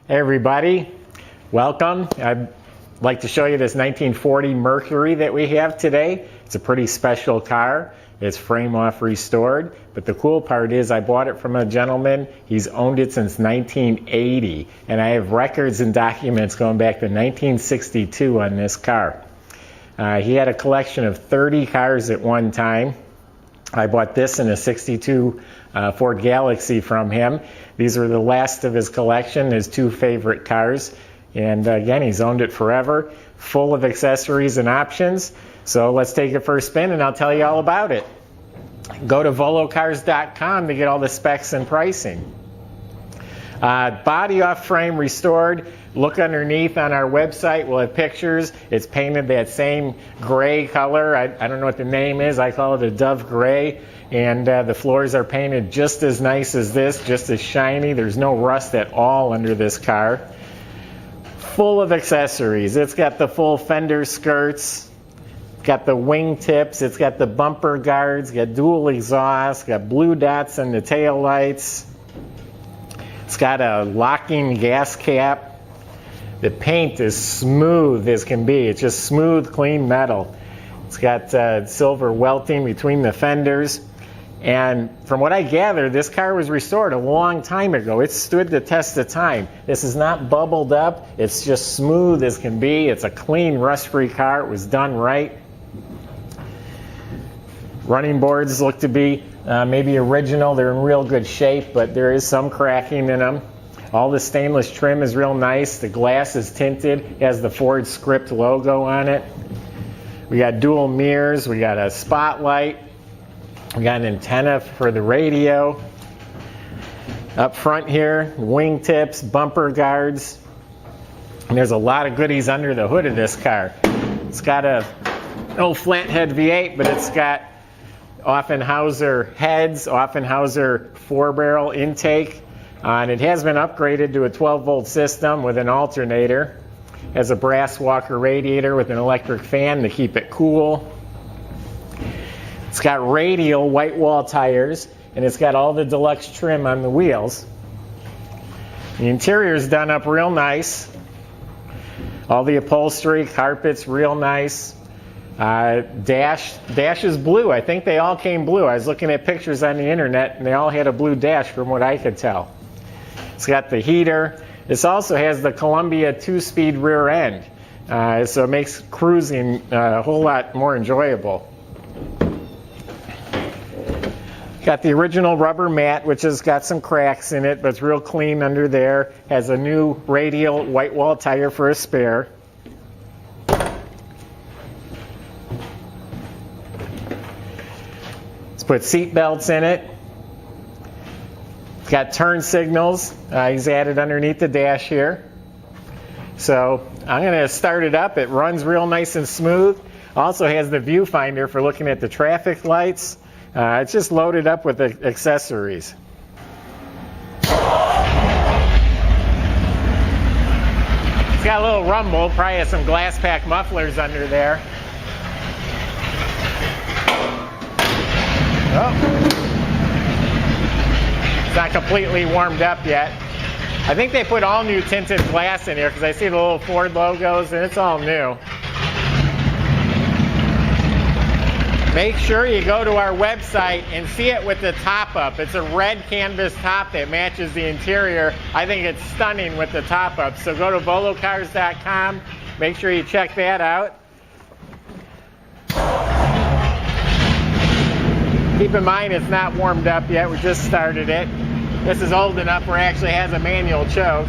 Hey everybody, welcome. I'd like to show you this 1940 Mercury that we have today. It's a pretty special car. It's frame off restored, but the cool part is I bought it from a gentleman. He's owned it since 1980, and I have records and documents going back to 1962 on this car. He had a collection of 30 cars at one time. I bought this in a 62 Ford Galaxy from him. These are the last of his collection, his two favorite cars. And again, he's owned it forever, full of accessories and options. So let's take it for a spin and I'll tell you all about it. Go to volocars.com to get all the specs and pricing. Body off frame restored. Look underneath on our website. We'll have pictures. It's painted that same gray color. I don't know what the name is. I call it a dove gray. And the floors are painted just as nice as this, just as shiny. There's no rust at all under this car. Full of accessories. It's got the full fender skirts. It's got the wing tips. It's got the bumper guards. It's got dual exhaust. It's got blue dots on the tail lights. It's got a locking gas cap. The paint is smooth as can be. It's just smooth, clean metal. It's got silver welting between the fenders. And from what I gather, this car was restored a long time ago. It stood the test of time. This is not bubbled up. It's just smooth as can be. It's a clean, rust-free car. It was done right. Running boards look to be maybe original. They're in real good shape, but there is some cracking in them. All the stainless trim is real nice. The glass is tinted. It has the Ford script logo on it. We got dual mirrors. We got a spotlight. We got an antenna for the radio. Up front here, wing tips, bumper guards. And there's a lot of goodies under the hood of this car. It's got an old flathead V8, but it's got Offenhauser heads, Offenhauser 4-barrel intake. And it has been upgraded to a 12-volt system with an alternator. It has a brass Walker radiator with an electric fan to keep it cool. It's got radial white wall tires, and it's got all the deluxe trim on the wheels. The interior is done up real nice. All the upholstery, carpets, real nice. Dash is blue. I think they all came blue. I was looking at pictures on the internet, and they all had a blue dash from what I could tell. It's got the heater. This also has the Columbia 2-speed rear end, so it makes cruising a whole lot more enjoyable. Got the original rubber mat, which has got some cracks in it, but it's real clean under there. Has a new radial white wall tire for a spare. Let's put seat belts in it. It's got turn signals. He's added underneath the dash here. So I'm going to start it up. It runs real nice and smooth. Also has the viewfinder for looking at the traffic lights. It's just loaded up with accessories. It's got a little rumble. Probably has some glass pack mufflers under there. Oh. It's not completely warmed up yet. I think they put all new tinted glass in here because I see the little Ford logos and it's all new. Make sure you go to our website and see it with the top up. It's a red canvas top that matches the interior. I think it's stunning with the top up. So go to volocars.com. Make sure you check that out. Keep in mind it's not warmed up yet. We just started it. This is old enough where it actually has a manual choke.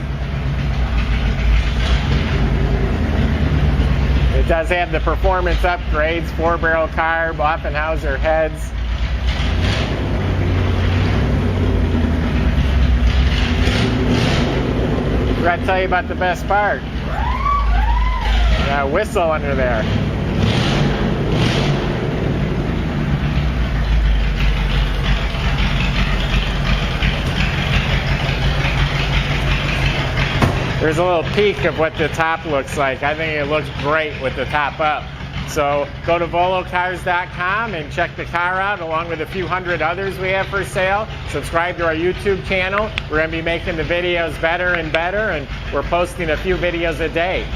It does have the performance upgrades, 4-barrel carb, Offenhauser heads. I forgot to tell you about the best part. Got a whistle under there. There's a little peek of what the top looks like. I think it looks great with the top up. So go to volocars.com and check the car out along with a few hundred others we have for sale. Subscribe to our YouTube channel. We're going to be making the videos better and better, and we're posting a few videos a day.